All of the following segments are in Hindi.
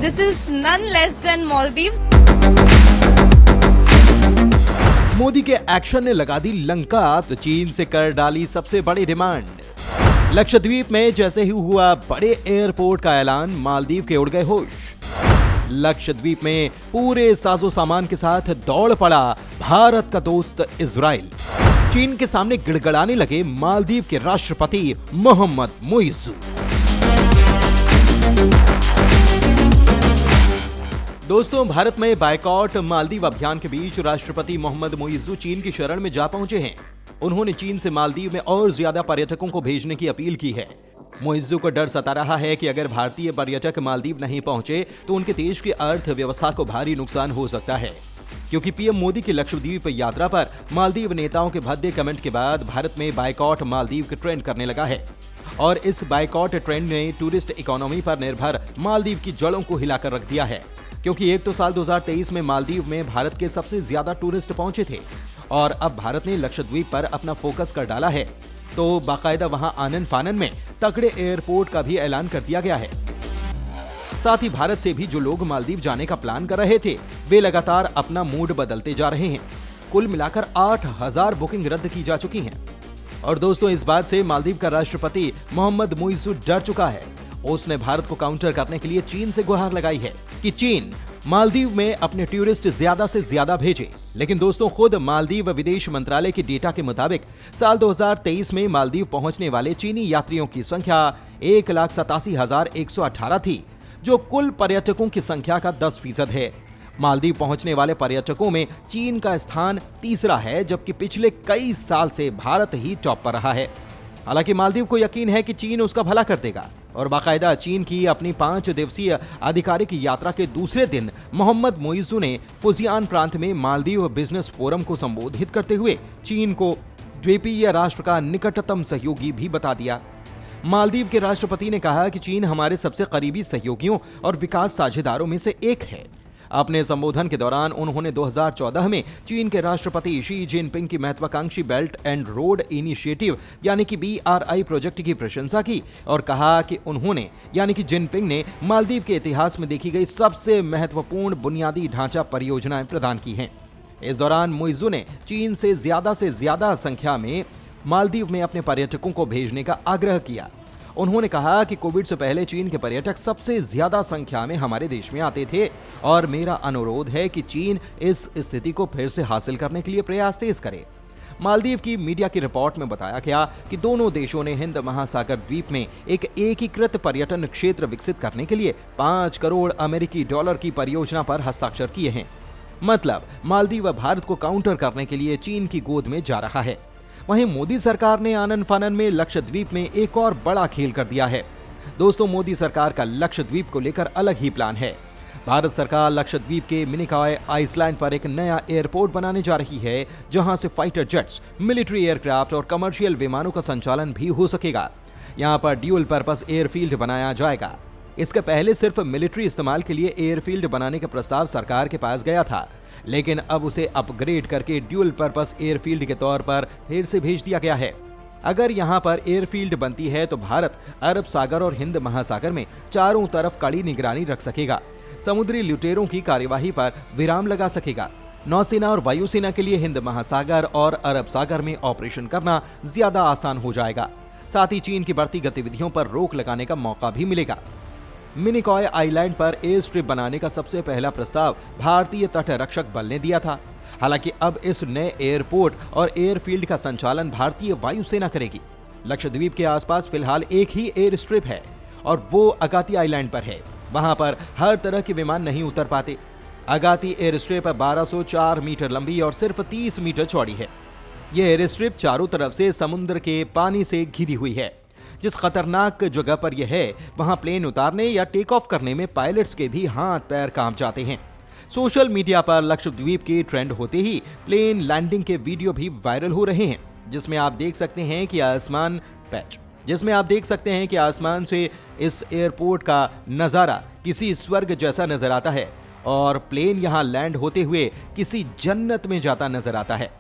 This is none less than Maldives. Modi के एक्शन ने लगा दी लंका, तो चीन से कर डाली सबसे बड़ी डिमांड। लक्षद्वीप में जैसे ही हुआ बड़े एयरपोर्ट का ऐलान, मालदीव के उड़ गए होश। लक्षद्वीप में पूरे साजो सामान के साथ दौड़ पड़ा भारत का दोस्त इजराइल। चीन के सामने गिड़गिड़ाने लगे मालदीव के राष्ट्रपति मोहम्मद मुइज्जू। दोस्तों, भारत में बायकॉट मालदीव अभियान के बीच राष्ट्रपति मोहम्मद मुइज्जू चीन की शरण में जा पहुंचे हैं। उन्होंने चीन से मालदीव में और ज्यादा पर्यटकों को भेजने की अपील की है। मुइज्जू को डर सता रहा है कि अगर भारतीय पर्यटक मालदीव नहीं पहुंचे तो उनके देश की अर्थव्यवस्था को भारी नुकसान हो सकता है, क्योंकि पीएम मोदी की लक्षद्वीप यात्रा पर मालदीव नेताओं के भद्दे कमेंट के बाद भारत में बायकॉट मालदीव के ट्रेंड करने लगा है। और इस बायकॉट ट्रेंड ने टूरिस्ट इकोनॉमी पर निर्भर मालदीव की जड़ों को हिलाकर रख दिया है, क्योंकि एक तो साल 2023 में मालदीव में भारत के सबसे ज्यादा टूरिस्ट पहुंचे थे और अब भारत ने लक्षद्वीप पर अपना फोकस कर डाला है, तो बाकायदा वहां आनन फानन में तगड़े एयरपोर्ट का भी ऐलान कर दिया गया है। साथ ही भारत से भी जो लोग मालदीव जाने का प्लान कर रहे थे, वे लगातार अपना मूड बदलते जा रहे हैं। कुल मिलाकर 8000 बुकिंग रद्द की जा चुकी हैं। और दोस्तों, इस बात से मालदीव का राष्ट्रपति मोहम्मद मुइज्जू डर चुका है। उसने भारत को काउंटर करने के लिए चीन से गुहार लगाई है कि चीन मालदीव में अपने टूरिस्ट ज्यादा से ज्यादा भेजे। लेकिन दोस्तों, खुद मालदीव विदेश मंत्रालय के डेटा के मुताबिक साल 2023 में मालदीव पहुंचने वाले चीनी यात्रियों की संख्या 1,87,118 थी, जो कुल पर्यटकों की संख्या का 10% है। मालदीव पहुंचने वाले पर्यटकों में चीन का स्थान तीसरा है, जबकि पिछले कई साल से भारत ही टॉप पर रहा है। हालांकि मालदीव को यकीन है कि चीन उसका भला कर देगा और बाकायदा चीन की अपनी 5 दिवसीय आधिकारिक यात्रा के दूसरे दिन मोहम्मद मुइज्जू ने फुजियान प्रांत में मालदीव बिजनेस फोरम को संबोधित करते हुए चीन को द्वीपीय राष्ट्र का निकटतम सहयोगी भी बता दिया। मालदीव के राष्ट्रपति ने कहा कि चीन हमारे सबसे करीबी सहयोगियों और विकास साझेदारों में से एक है। अपने संबोधन के दौरान उन्होंने 2014 में चीन के राष्ट्रपति शी जिनपिंग की महत्वाकांक्षी बेल्ट एंड रोड इनिशिएटिव यानी कि BRI प्रोजेक्ट की प्रशंसा की और कहा कि उन्होंने यानी कि जिनपिंग ने मालदीव के इतिहास में देखी गई सबसे महत्वपूर्ण बुनियादी ढांचा परियोजनाएं प्रदान की हैं। इस दौरान मुइज्जू ने चीन से ज्यादा संख्या में मालदीव में अपने पर्यटकों को भेजने का आग्रह किया। उन्होंने कहा कि कोविड से पहले चीन के पर्यटक सबसे ज्यादा संख्या में हमारे देश में आते थे और मेरा अनुरोध है कि चीन इस स्थिति को फिर से हासिल करने के लिए प्रयास तेज करे। मालदीव की मीडिया की रिपोर्ट में बताया गया कि दोनों देशों ने हिंद महासागर द्वीप में एक एकीकृत पर्यटन क्षेत्र विकसित करने के लिए $5 करोड़ अमेरिकी की परियोजना पर हस्ताक्षर किए हैं। मतलब मालदीव भारत को काउंटर करने के लिए चीन की गोद में जा रहा है। वहीं मोदी सरकार ने आनन फानन में लक्षद्वीप में एक और बड़ा खेल कर दिया है। दोस्तों, मोदी सरकार का लक्षद्वीप को लेकर अलग ही प्लान है। भारत सरकार लक्षद्वीप के मिनिकॉय आइसलैंड पर एक नया एयरपोर्ट बनाने जा रही है, जहां से फाइटर जेट्स, मिलिट्री एयरक्राफ्ट और कमर्शियल विमानों का संचालन भी हो सकेगा। यहां पर ड्यूल पर्पस एयरफील्ड बनाया जाएगा। इसके पहले सिर्फ मिलिट्री इस्तेमाल के लिए एयरफील्ड बनाने का प्रस्ताव सरकार के पास गया था, लेकिन अब उसे अपग्रेड करके ड्यूल पर्पस एयरफील्ड के तौर पर फिर से भेज दिया गया है। अगर यहां पर एयरफील्ड बनती है तो भारत अरब सागर और हिंद महासागर में चारों तरफ कड़ी निगरानी रख सकेगा, समुद्री लुटेरों की कार्यवाही पर विराम लगा सकेगा। नौसेना और वायुसेना के लिए हिंद महासागर और अरब सागर में ऑपरेशन करना ज्यादा आसान हो जाएगा। साथ ही चीन की बढ़ती गतिविधियों पर रोक लगाने का मौका भी मिलेगा। मिनिकॉय आइलैंड पर एयर स्ट्रिप बनाने का सबसे पहला प्रस्ताव भारतीय तट रक्षक बल ने दिया था। हालांकि अब इस नए एयरपोर्ट और एयरफील्ड का संचालन भारतीय वायुसेना करेगी। लक्षद्वीप के आसपास फिलहाल एक ही एयर स्ट्रिप है और वो अगाती आइलैंड पर है। वहां पर हर तरह के विमान नहीं उतर पाते। अगाती एयर स्ट्रिप 1204 मीटर लंबी और सिर्फ 30 मीटर चौड़ी है। यह एयर स्ट्रिप चारों तरफ से समुद्र के पानी से घिरी हुई है। जिस खतरनाक जगह पर यह है, वहां प्लेन उतारने या टेक ऑफ करने में पायलट्स के भी हाथ पैर कांप जाते हैं। सोशल मीडिया पर लक्षद्वीप के ट्रेंड होते ही प्लेन लैंडिंग के वीडियो भी वायरल हो रहे हैं, जिसमें आप देख सकते हैं कि आसमान से इस एयरपोर्ट का नजारा किसी स्वर्ग जैसा नजर आता है और प्लेन यहां लैंड होते हुए किसी जन्नत में जाता नजर आता है।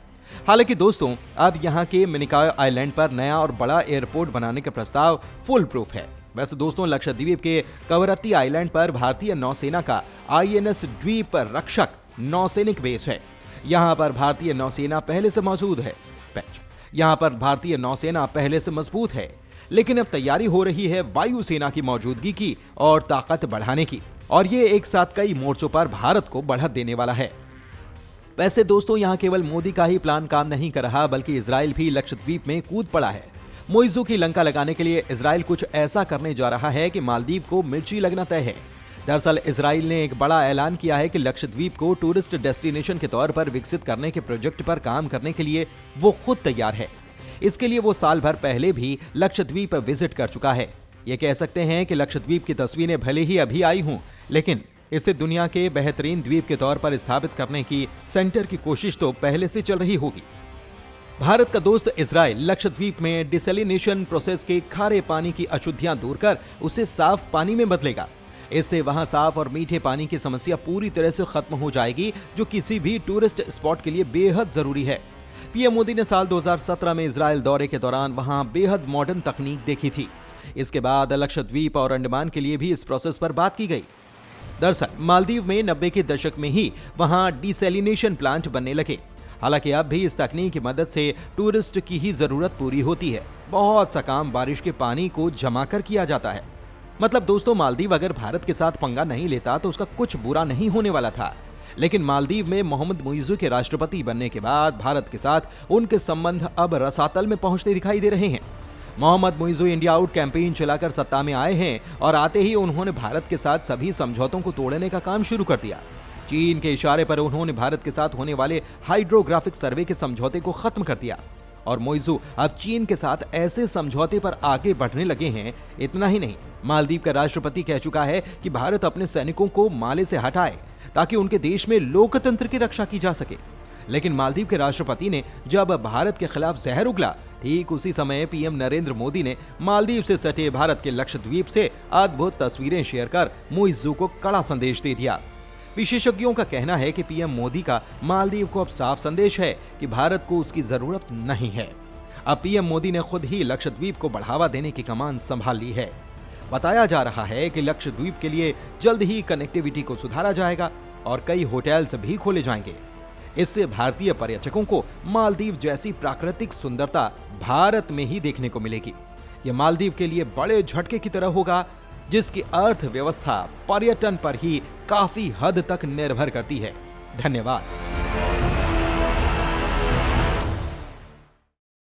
हालांकि दोस्तों अब यहां के मिनिकॉय आइलैंड पर नया और बड़ा एयरपोर्ट बनाने का प्रस्ताव फुल प्रूफ है। वैसे दोस्तों, लक्षद्वीप के कवरत्ती आइलैंड पर भारतीय नौसेना का INS द्वीप रक्षक नौसैनिक बेस है। यहाँ पर भारतीय नौसेना पहले से मौजूद है। यहाँ पर भारतीय नौसेना पहले से मजबूत है, लेकिन अब तैयारी हो रही है वायुसेना की मौजूदगी की और ताकत बढ़ाने की, और ये एक साथ कई मोर्चों पर भारत को बढ़त देने वाला है। वैसे दोस्तों, यहाँ केवल मोदी का ही प्लान काम नहीं कर रहा, बल्कि इजराइल भी लक्षद्वीप में कूद पड़ा है। मोइजू की लंका लगाने के लिए इजराइल कुछ ऐसा करने जा रहा है कि मालदीव को मिर्ची लगना तय है। दरअसल इजराइल ने एक बड़ा ऐलान किया है कि लक्षद्वीप को टूरिस्ट डेस्टिनेशन के तौर पर विकसित करने के प्रोजेक्ट पर काम करने के लिए वो खुद तैयार है। इसके लिए वो साल भर पहले भी लक्षद्वीप विजिट कर चुका है। ये कह सकते हैं कि लक्षद्वीप की तस्वीरें भले ही अभी आई हों, लेकिन इसे दुनिया के बेहतरीन द्वीप के तौर पर स्थापित करने की सेंटर की कोशिश तो पहले से चल रही होगी। भारत का दोस्त इजराइल लक्षद्वीप में डिसैलिनेशन प्रोसेस के खारे पानी की अशुद्धियां दूर कर उसे साफ पानी में बदलेगा। इससे वहां साफ और मीठे पानी की समस्या पूरी तरह से खत्म हो जाएगी, जो किसी भी टूरिस्ट स्पॉट के लिए बेहद जरूरी है। पीएम मोदी ने साल 2017 में इजराइल दौरे के दौरान वहां बेहद मॉडर्न तकनीक देखी थी। इसके बाद लक्षद्वीप और अंडमान के लिए भी इस प्रोसेस पर बात की गई। दरअसल मालदीव में 90 के दशक में ही वहां डिसैलिनेशन प्लांट बनने लगे। हालांकि अब भी इस तकनीक की मदद से टूरिस्ट की ही जरूरत पूरी होती है। बहुत सा काम बारिश के पानी को जमा कर किया जाता है। मतलब दोस्तों, मालदीव अगर भारत के साथ पंगा नहीं लेता तो उसका कुछ बुरा नहीं होने वाला था। लेकिन मालदीव में मोहम्मद मुइज़ू के राष्ट्रपति बनने के बाद भारत के साथ उनके संबंध अब रसातल में पहुंचते दिखाई दे रहे हैं। Mohamed Muizzu India out campaign चलाकर सत्ता में आए हैं और आते ही उन्होंने भारत के साथ सभी समझौतों को तोड़ने का काम शुरू कर दिया। चीन के इशारे पर उन्होंने भारत के साथ होने वाले हाइड्रोग्राफिक सर्वे के समझौते को खत्म कर दिया और मुइज़ू अब चीन के साथ ऐसे समझौते पर आगे बढ़ने लगे हैं। इतना ही नहीं, मालदीव का राष्ट्रपति कह चुका है कि भारत अपने सैनिकों को माले से हटाए ताकि उनके देश में लोकतंत्र की रक्षा की जा सके। लेकिन मालदीव के राष्ट्रपति ने जब भारत के खिलाफ जहर उगला, ठीक उसी समय पीएम नरेंद्र मोदी ने मालदीव से सटे भारत के लक्षद्वीप से अद्भुत तस्वीरें शेयर कर मुइज़ू को कड़ा संदेश दे दिया। विशेषज्ञों का कहना है कि पीएम मोदी का मालदीव को अब साफ संदेश है कि भारत को उसकी जरूरत नहीं है। अब पीएम मोदी ने खुद ही लक्षद्वीप को बढ़ावा देने की कमान संभाल ली है। बताया जा रहा है कि लक्षद्वीप के लिए जल्द ही कनेक्टिविटी को सुधारा जाएगा और कई होटल्स भी खोले जाएंगे। इससे भारतीय पर्यटकों को मालदीव जैसी प्राकृतिक सुंदरता भारत में ही देखने को मिलेगी। यह मालदीव के लिए बड़े झटके की तरह होगा, जिसकी अर्थव्यवस्था पर्यटन पर ही काफी हद तक निर्भर करती है। धन्यवाद।